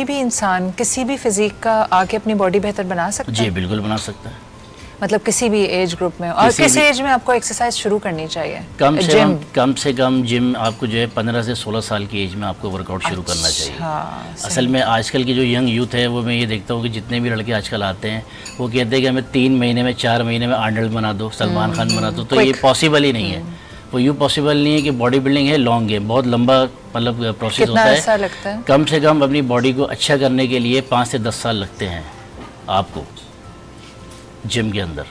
कोई भी इंसान किसी भी फिजिक का आके अपनी बॉडी बेहतर बना सकता है? जी बिल्कुल बना सकता है। मतलब किसी भी एज ग्रुप में, और किस एज में आपको एक्सरसाइज शुरू करनी चाहिए? कम से कम जिम आपको जो है 15 से 16 साल की एज में आपको वर्कआउट शुरू करना चाहिए। असल में आजकल की जो यंग यूथ है वो मैं ये देखता हूँ कि जितने भी लड़के आजकल आते हैं वो कहते हैं कि हमें 3 महीने में 4 महीने में आर्नल्ड बना दो, सलमान खान बना दो, तो ये पॉसिबल ही नहीं है। वो यूँ पॉसिबल नहीं है कि बॉडी बिल्डिंग है लॉन्ग गेम, बहुत लंबा मतलब प्रोसेस होता है। ऐसा लगता है कम से कम अपनी बॉडी को अच्छा करने के लिए 5 से 10 साल लगते हैं आपको जिम के अंदर,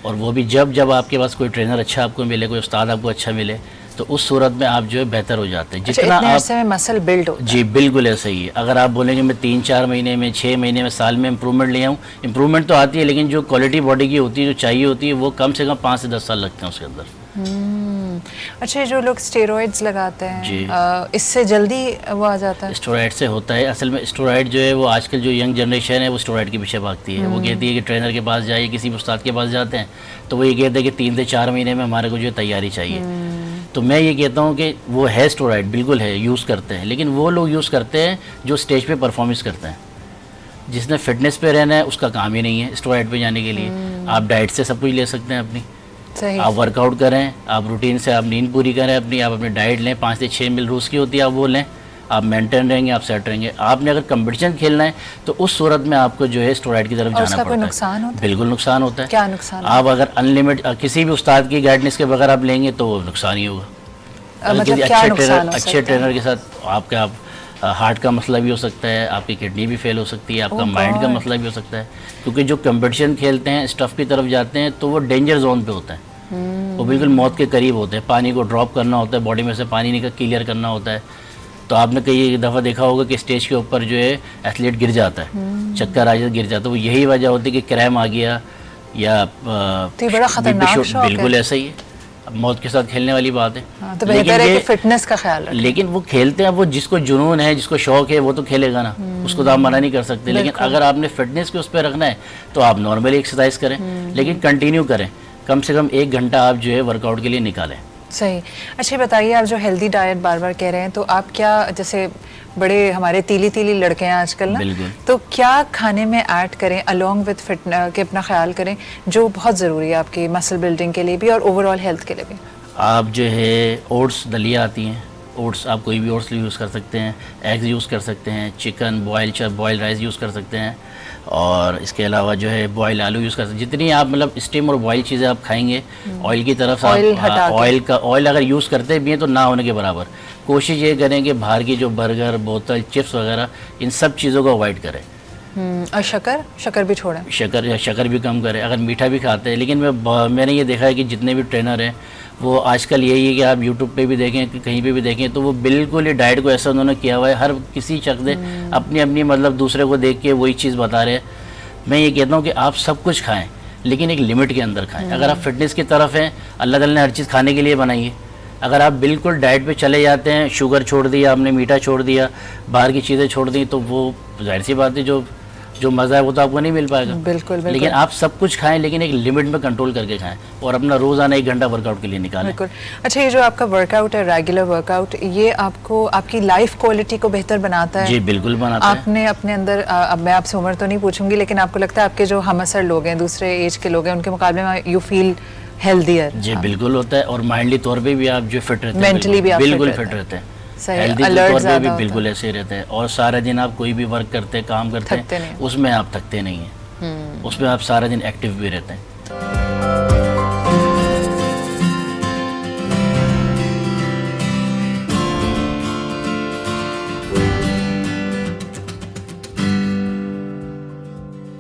और वो भी जब आपके पास कोई ट्रेनर अच्छा आपको मिले, कोई उस्ताद आपको अच्छा मिले, तो उस सूरत में आप जो है बेहतर हो जाते हैं। जितना आप में मसल बिल्ड होता है। जी बिल्कुल ऐसा ही है। अगर आप बोलेंगे मैं 3-4 महीने में, 6 महीने में, साल में इम्प्रूवमेंट ले आऊँ, इम्प्रूवमेंट तो आती है, लेकिन जो क्वालिटी बॉडी की होती है, जो चाहिए होती है, वो कम से कम 5 से 10 साल लगते हैं उसके अंदर। अच्छा, जो लोग स्टेरॉइड्स लगाते हैं इससे जल्दी वो आ जाता है? स्टेरॉइड से होता है। असल में स्टेरॉइड जो है वो आजकल जो यंग जनरेशन है वो स्टेरॉइड के पीछे भागती है। वो कहती है कि ट्रेनर के पास जाइए, किसी भी उस्ताद के पास जाते हैं तो वो ये कहते हैं कि 3 से 4 महीने में हमारे को जो तैयारी चाहिए। तो मैं ये कहता हूँ कि वो है स्टेरॉइड, बिल्कुल है, यूज़ करते हैं, लेकिन वो लोग यूज़ करते हैं जो स्टेज पे परफॉर्मेंस करते हैं। जिसने फिटनेस पे रहना है उसका काम ही नहीं है स्टेरॉइड पे जाने के लिए। आप डाइट से सब कुछ ले सकते हैं अपनी, आप वर्कआउट करें, आप रूटीन से आप नींद पूरी करें अपनी, आप अपनी डाइट लें, 5 से 6 मील रोज़ की होती है, आप वो लें, आप मेंटेन रहेंगे, आप सेट रहेंगे। आपने अगर कंपटीशन खेलना है तो उस सूरत में आपको जो है स्टेरॉइड की तरफ जाना पड़ता है। नुकसान होता है? बिल्कुल नुकसान होता है। क्या नुकसान? आप अगर अनलिमिटेड किसी भी उस्ताद की गाइडेंस के बगैर आप लेंगे तो वो नुकसान ही होगा। मतलब अच्छे ट्रेनर के साथ आपका हार्ट का मसला भी हो सकता है, आपकी किडनी भी फेल हो सकती है, आपका माइंड का मसला भी हो सकता है, क्योंकि जो कंपटीशन खेलते हैं, स्टफ़ की तरफ जाते हैं तो वो डेंजर जोन पे होता है। वो बिल्कुल मौत के करीब होते हैं। पानी को ड्रॉप करना होता है, बॉडी में से पानी निकल क्लियर करना होता है। तो आपने कई दफ़ा देखा होगा कि स्टेज के ऊपर जो है एथलीट गिर जाता है, चक्कर आ जाता, गिर जाता है। वो यही वजह होती है कि क्रैम आ गया या तो बड़ा खतरनाक शौक है। बिल्कुल ऐसा ही है, अब मौत के साथ खेलने वाली बात है। तो बेहतर है कि फिटनेस का ख्याल रखें। लेकिन वो खेलते हैं, वो जिसको जुनून है, जिसको शौक है, वो तो खेलेगा ना, उसको तो आप मना नहीं कर सकते। लेकिन अगर आपने फिटनेस को उस पर रखना है तो आप नॉर्मली एक्सरसाइज करें, लेकिन कंटिन्यू करें, कम से कम 1 घंटा आप जो है वर्कआउट के लिए निकालें। सही। अच्छा बताइए, आप जो हेल्दी डाइट बार बार कह रहे हैं, तो आप क्या, जैसे बड़े हमारे तीली लड़के हैं आजकल ना, तो क्या खाने में ऐड करें अलोंग विद फिटनेस के अपना ख्याल करें जो बहुत ज़रूरी है आपकी मसल बिल्डिंग के लिए भी और ओवरऑल हेल्थ के लिए भी? आप जो है ओट्स, दलिया आती हैं, ओट्स आप कोई भी ओट्स यूज़ कर सकते हैं, एग्स यूज़ कर सकते हैं, चिकन बॉयल राइस यूज़ कर सकते हैं, और इसके अलावा जो है बॉयल आलू यूज़ कर सकते हैं। जितनी आप मतलब स्टीम और बॉयल चीज़ें आप खाएंगे, ऑयल की तरफ ऑयल अगर यूज़ करते भी हैं तो ना होने के बराबर। कोशिश ये करें कि बाहर की जो बर्गर, बोतल, चिप्स वगैरह, इन सब चीज़ों को अवॉइड करें। और शक्कर भी छोड़ें। शक्कर भी कम करें। अगर मीठा भी खाते हैं, लेकिन मैंने ये देखा है कि जितने भी ट्रेनर हैं वो आजकल यही है कि आप यूट्यूब पे भी देखें कि कहीं पे भी देखें तो वो बिल्कुल ही डाइट को ऐसा उन्होंने किया हुआ है, हर किसी शख्स अपनी अपनी मतलब दूसरे को देख के वही चीज़ बता रहे हैं। मैं ये कहता हूँ कि आप सब कुछ खाएँ, लेकिन एक लिमिट के अंदर खाएँ। अगर आप फिटनेस की तरफ हैं, अल्लाह ताला ने हर चीज़ खाने के लिए बनाई है। अगर आप बिल्कुल डाइट पे चले जाते हैं, शुगर छोड़ दिया आपने, मीठा छोड़ दिया, बाहर की चीज़ें छोड़ दी, तो वो जाहिर सी बात है जो मज़ा है वो तो आपको नहीं मिल पाएगा। बिल्कुल। लेकिन आप सब कुछ खाएं, लेकिन एक लिमिट में कंट्रोल करके खाएं, और अपना रोज़ाना 1 घंटा वर्कआउट के लिए निकालें। बिल्कुल। अच्छा, ये जो आपका वर्कआउट है, रेगुलर वर्कआउट, ये आपको आपकी लाइफ क्वालिटी को बेहतर बनाता है? जी बिल्कुल बनाता है। आपने अपने अंदर, अब मैं आपसे उम्र तो नहीं पूछूंगी, लेकिन आपको लगता है आपके जो हमअसर लोग हैं, दूसरे एज के लोग हैं, उनके मुकाबले में यू फील हेल्दियर? जी बिल्कुल होता है, और माइंडली तौर पे भी आप जो फिट रहते हैं, मेंटली भी आप बिल्कुल फिट रहते हैं, हेल्दी तौर पे भी बिल्कुल ऐसे ही रहते हैं। और सारा दिन आप कोई भी वर्क करते हैं, काम करते हैं, उसमें आप थकते नहीं हैं, उसमें आप सारा दिन एक्टिव भी रहते हैं।